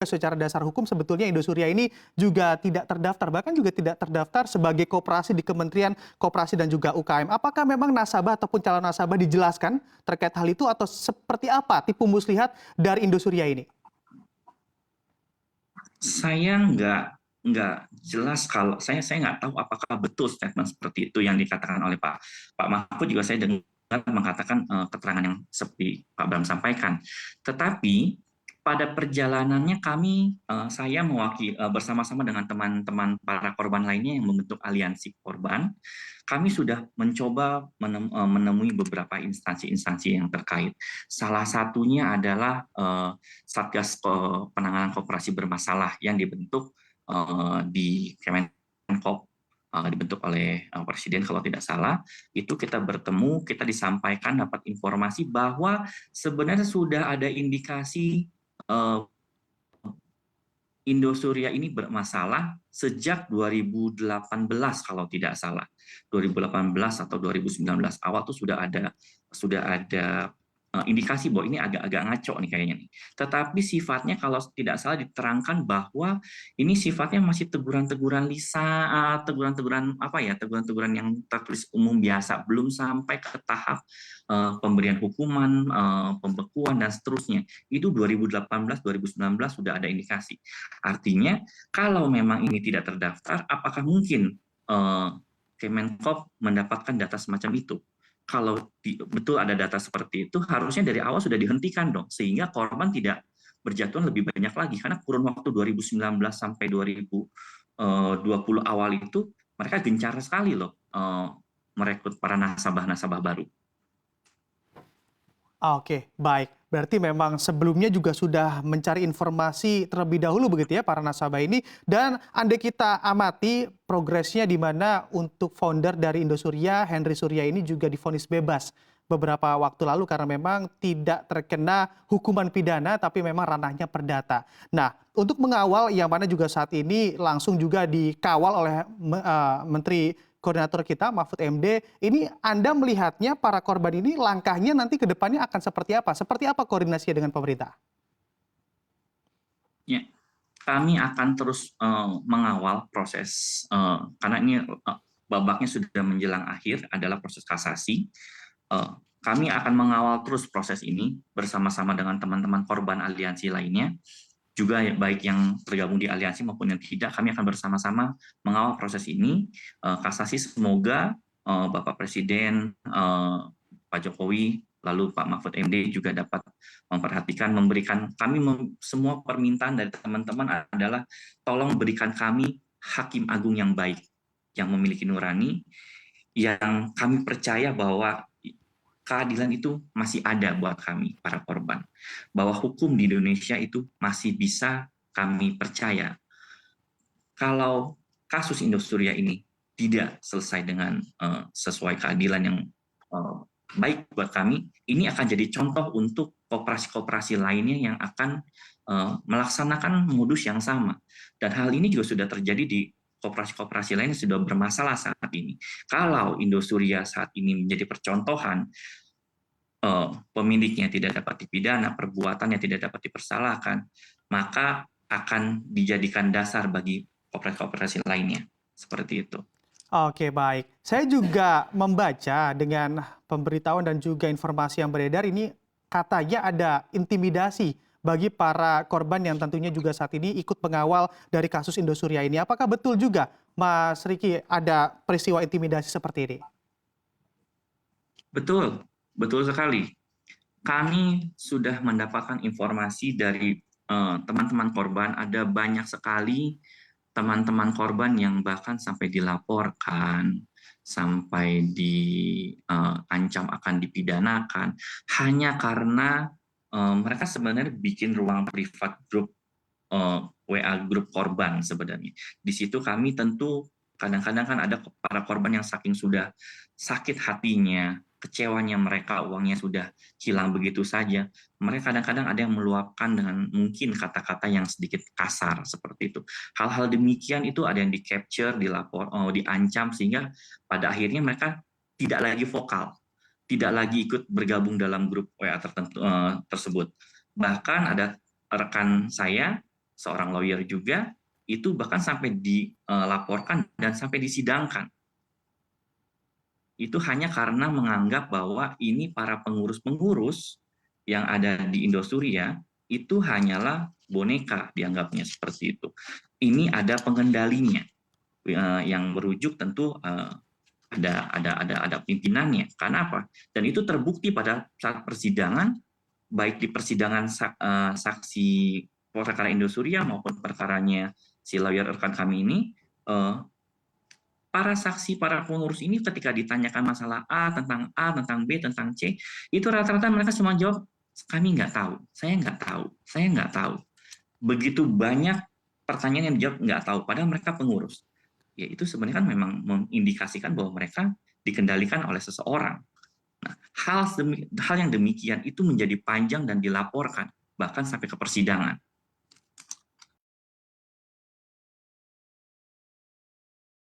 secara dasar hukum sebetulnya Indosuria ini juga tidak terdaftar, bahkan juga tidak terdaftar sebagai koperasi di Kementerian Koperasi dan juga UKM. Apakah memang nasabah ataupun calon nasabah dijelaskan terkait hal itu atau seperti apa tipu muslihat dari Indosuria ini? Saya nggak jelas kalau saya nggak tahu apakah betul statement seperti itu yang dikatakan oleh Pak Mahfud. Juga saya dengar mengatakan keterangan yang seperti Pak Bram sampaikan. Tetapi pada perjalanannya saya mewakili bersama-sama dengan teman-teman para korban lainnya yang membentuk aliansi korban, kami sudah mencoba menemui beberapa instansi-instansi yang terkait. Salah satunya adalah Satgas Penanganan Koperasi Bermasalah yang dibentuk di Kemenkop, dibentuk oleh Presiden kalau tidak salah. Itu kita bertemu, kita disampaikan dapat informasi bahwa sebenarnya sudah ada indikasi Indosuria ini bermasalah sejak 2018 kalau tidak salah. 2018 atau 2019 awal tuh sudah ada indikasi bahwa ini agak-agak ngaco nih kayaknya nih. Tetapi sifatnya kalau tidak salah diterangkan bahwa ini sifatnya masih teguran-teguran teguran-teguran apa ya, teguran-teguran yang tertulis umum biasa, belum sampai ke tahap pemberian hukuman, pembekuan dan seterusnya. Itu 2018, 2019 sudah ada indikasi. Artinya kalau memang ini tidak terdaftar, apakah mungkin Kemenkop mendapatkan data semacam itu? Kalau betul ada data seperti itu, harusnya dari awal sudah dihentikan dong, sehingga korban tidak berjatuhan lebih banyak lagi. Karena kurun waktu 2019 sampai 2020 awal itu, mereka gencar sekali loh merekrut para nasabah-nasabah baru. Oke, baik. Berarti memang sebelumnya juga sudah mencari informasi terlebih dahulu begitu ya para nasabah ini. Dan andai kita amati progresnya di mana untuk founder dari Indosuria, Henry Surya ini juga divonis bebas beberapa waktu lalu karena memang tidak terkena hukuman pidana tapi memang ranahnya perdata. Nah, untuk mengawal yang mana juga saat ini langsung juga dikawal oleh Menteri Koordinator kita, Mahfud MD, ini Anda melihatnya para korban ini langkahnya nanti ke depannya akan seperti apa? Seperti apa koordinasinya dengan pemerintah? Ya, kami akan terus mengawal proses karena ini babaknya sudah menjelang akhir adalah proses kasasi. Kami akan mengawal terus proses ini bersama-sama dengan teman-teman korban aliansi lainnya, juga baik yang tergabung di aliansi maupun yang tidak. Kami akan bersama-sama mengawal proses ini. Kasasi semoga Bapak Presiden, Pak Jokowi, lalu Pak Mahfud MD juga dapat memperhatikan, memberikan kami semua permintaan dari teman-teman adalah tolong berikan kami hakim agung yang baik, yang memiliki nurani, yang kami percaya bahwa keadilan itu masih ada buat kami, para korban. Bahwa hukum di Indonesia itu masih bisa kami percaya. Kalau kasus Indosuria ini tidak selesai dengan sesuai keadilan yang baik buat kami, ini akan jadi contoh untuk koperasi-koperasi lainnya yang akan melaksanakan modus yang sama. Dan hal ini juga sudah terjadi di koperasi-koperasi lain yang sudah bermasalah saat ini. Kalau Indosuria saat ini menjadi percontohan, pemiliknya tidak dapat dipidana, perbuatannya tidak dapat dipersalahkan, maka akan dijadikan dasar bagi koperasi-koperasi lainnya. Seperti itu. Oke, baik. Saya juga membaca dengan pemberitahuan dan juga informasi yang beredar ini katanya ada intimidasi bagi para korban yang tentunya juga saat ini ikut mengawal dari kasus Indosuria ini. Apakah betul juga, Mas Riki, ada peristiwa intimidasi seperti ini? Betul, betul sekali. Kami sudah mendapatkan informasi dari teman-teman korban, ada banyak sekali teman-teman korban yang bahkan sampai dilaporkan, sampai diancam akan dipidanakan, hanya karena mereka sebenarnya bikin ruang privat grup WA grup korban sebenarnya. Di situ kami tentu kadang-kadang kan ada para korban yang saking sudah sakit hatinya, kecewanya mereka, uangnya sudah hilang begitu saja. Mereka kadang-kadang ada yang meluapkan dengan mungkin kata-kata yang sedikit kasar seperti itu. Hal-hal demikian itu ada yang di-capture, diancam, sehingga pada akhirnya mereka tidak lagi vokal, tidak lagi ikut bergabung dalam grup WA tertentu tersebut. Bahkan ada rekan saya seorang lawyer juga, itu bahkan sampai dilaporkan dan sampai disidangkan. Itu hanya karena menganggap bahwa ini para pengurus-pengurus yang ada di Indosuria itu hanyalah boneka, dianggapnya seperti itu. Ini ada pengendalinya yang merujuk tentu ada pimpinannya. Karena apa? Dan itu terbukti pada saat persidangan, baik di persidangan saksi perkara Indosuria maupun perkaranya si lawyer rekan kami ini, para saksi, para pengurus ini ketika ditanyakan masalah A, tentang B, tentang C, itu rata-rata mereka cuma jawab, kami nggak tahu, saya nggak tahu, saya nggak tahu. Begitu banyak pertanyaan yang dijawab nggak tahu, padahal mereka pengurus. Ya itu sebenarnya kan memang mengindikasikan bahwa mereka dikendalikan oleh seseorang. Nah, hal yang demikian itu menjadi panjang dan dilaporkan, bahkan sampai ke persidangan.